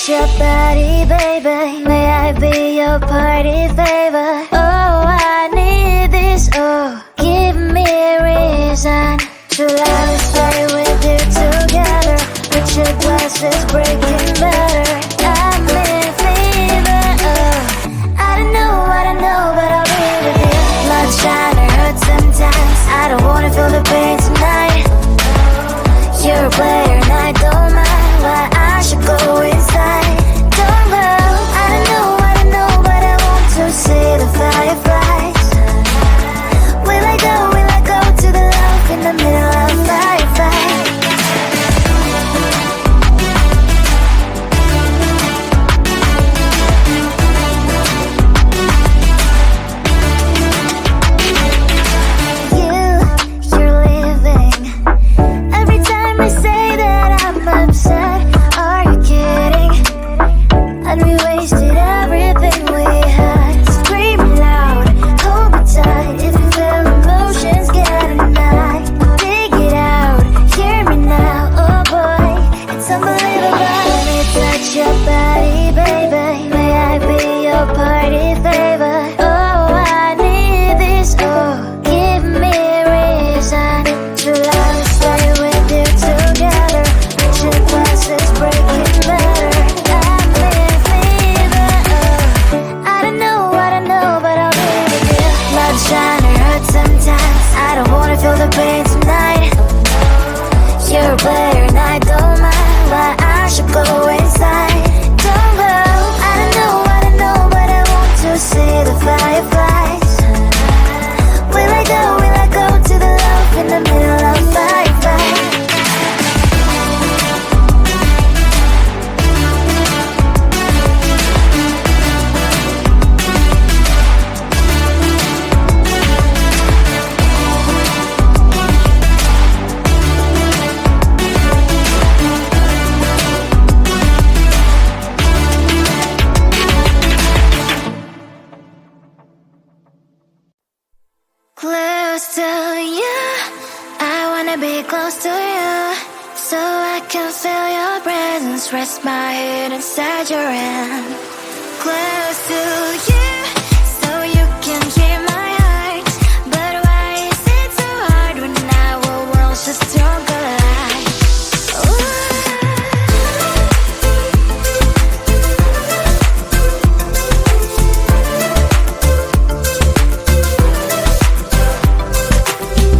your body, baby. May I be your party favor? Oh, I need this, oh. Give me a reason to let me stay with you together. But your glass is breaking better. I'm in fever, oh. I don't know, but I'll be with you. Blood shine, it hurts sometimes. I don't wanna feel the pain tonight. You're a player and I don't mind why I should go inside. Don't go, I don't know, but I want to see the fireflies. Will I go to the love in the middle of firefight? can feel your presence, rest my head inside your hand. Close to you, so you can hear my heart. But why is it so hard when our worlds just don't collide?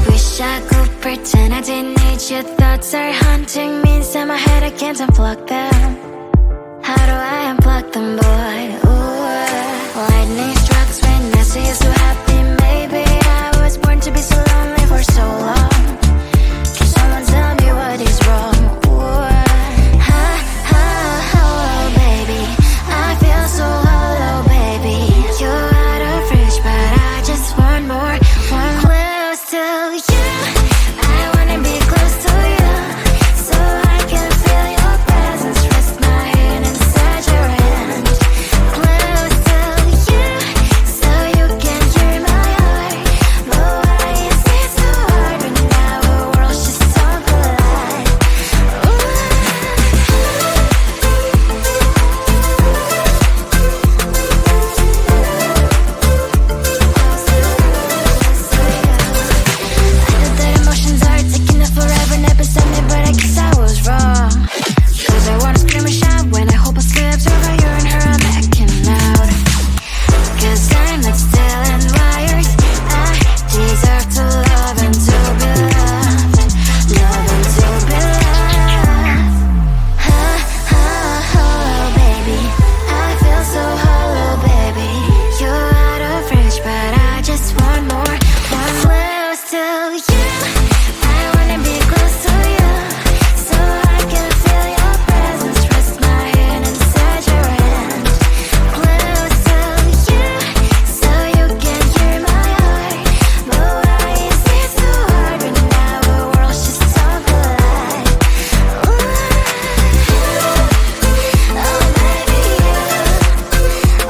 Wish I could pretend I didn't need your thoughts are haunting me inside my head, I can't unplug them. How do I unplug them, boy? Ooh, lightning strikes when I see you so happy. Maybe I was born to be so lonely for so long. Can someone tell me what is wrong? Ooh, oh, baby, I feel so hollow, baby. You're out of reach, but I just want more, want close to you. I wanna be close to you, so I can feel your presence, rest my head inside your hand. Close to you, so you can hear my heart. But why is it so hard when our worlds just don't collide? I know that emotions are taking up forever and up inside me, but I guess I was wrong. Cause I wanna scream and shout when I hope I slips over you and her, I'm backing out. Cause I'm not still and wired. I deserve to love and to be loved. Love and to be loved. Oh, baby, I feel so hollow, baby. You're out of reach, but I just want more, want close to you. I wanna be close to you, so I can feel your presence, rest my head inside your hand. Close to you, so you can hear my heart. But why is it so hard when our worlds just don't collide? Oh, baby,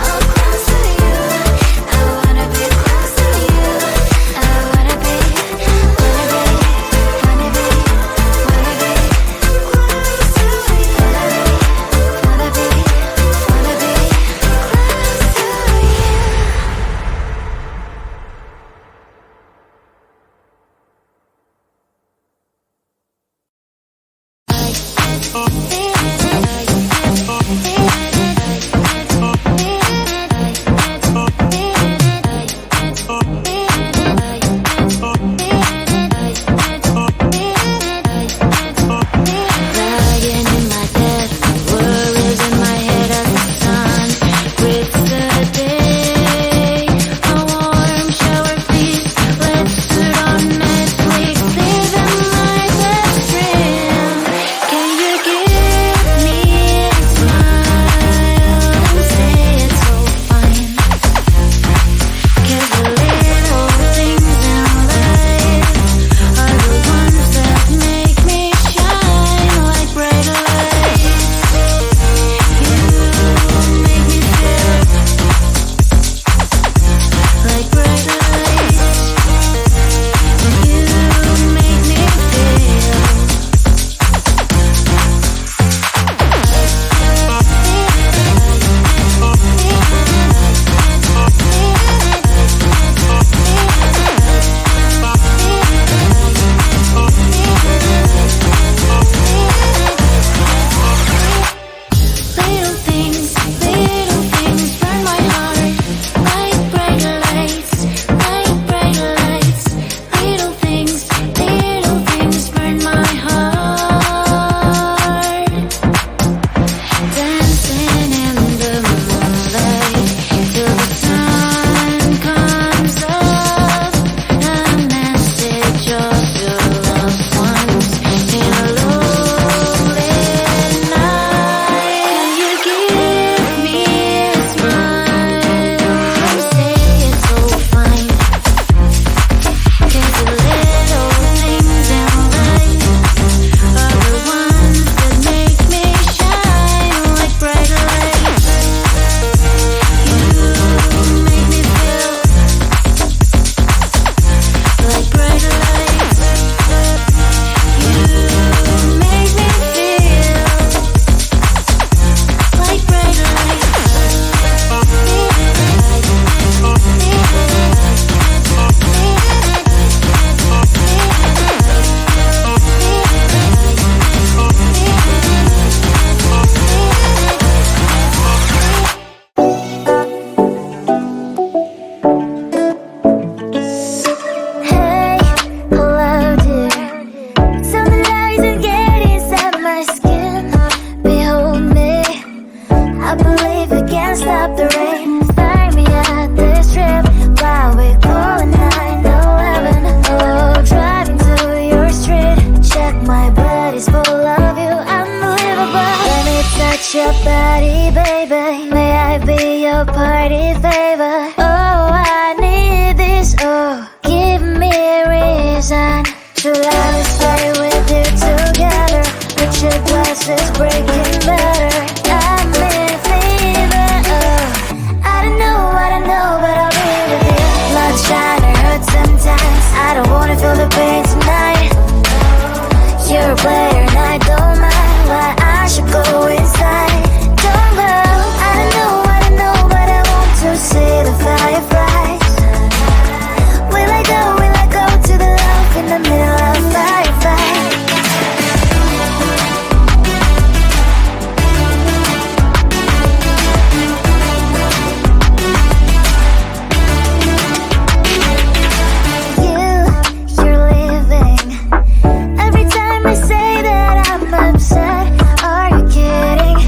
oh, close to you. I wanna be close to you. I wanna be, wanna be, wanna be, wanna be close to you. Wanna be, wanna be close to you. Lying in my bed, worries in my head as the sun breaks the day. A warm shower feast, let's sit on Netflix, living my best dream. Can you give can't stop the rain. Find me at this trip while we're calling 911. Oh, driving to your street. Check my body's full of you, unbelievable. Let me touch your body, baby. May I be your party favor? Oh, I need this. Oh, give me a reason to let us stay with you together. Richard glasses breaking better. I'm in fever. Oh, I don't know what I know, but I'll be with you. Blood shine or hurt sometimes. I don't wanna feel the pain tonight. You're a player and I don't mind why I should go inside. Don't go. I don't know what I know, but I want to see the fireflies. Will I go to the love in the middle of firefight? You're leaving. Every time I say that I'm upset, are you kidding?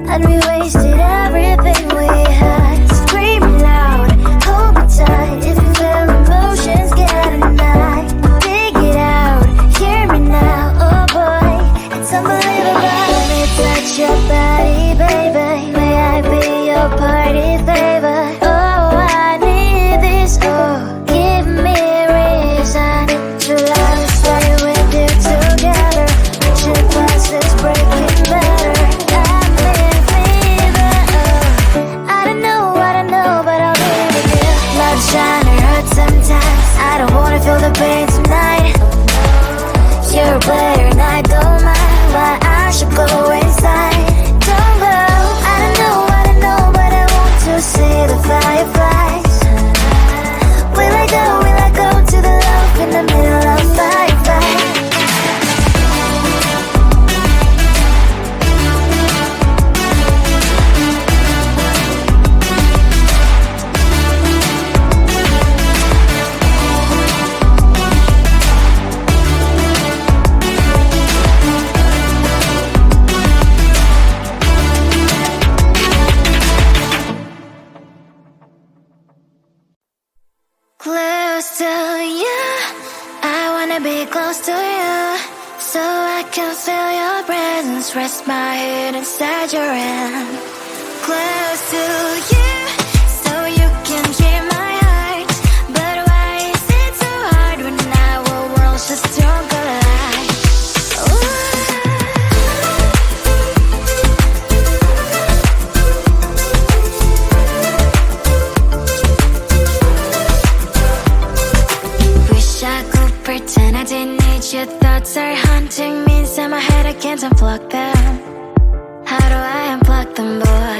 And we wasted everything we had. Screaming loud, hold me tight. If you feel emotions getting high, dig it out, hear me now. Oh boy, it's unbelievable. Let me touch your body, baby. May I be your party favor? Oh, I need this. Oh, give me a reason to let us stay with you together. Richard glasses breaking better. I'm in fever. Oh, I don't know what I know, but I'll be with you. Love shine or hurt sometimes. I don't wanna feel the pain tonight. You're a player and I don't mind why I should go inside. Don't go. I don't know what I know, but I want to see the fireflies. Will I go to the love in the middle of firefight? Close to you, I wanna be close to you, so I can feel your presence. Rest my head inside your hand. Close to you, so you can hear my heart. But why is it so hard when our worlds just don't collide? Wish I could pretend I didn't need your thoughts are haunting me inside my head. I can't unplug them. How do I unplug them, boy?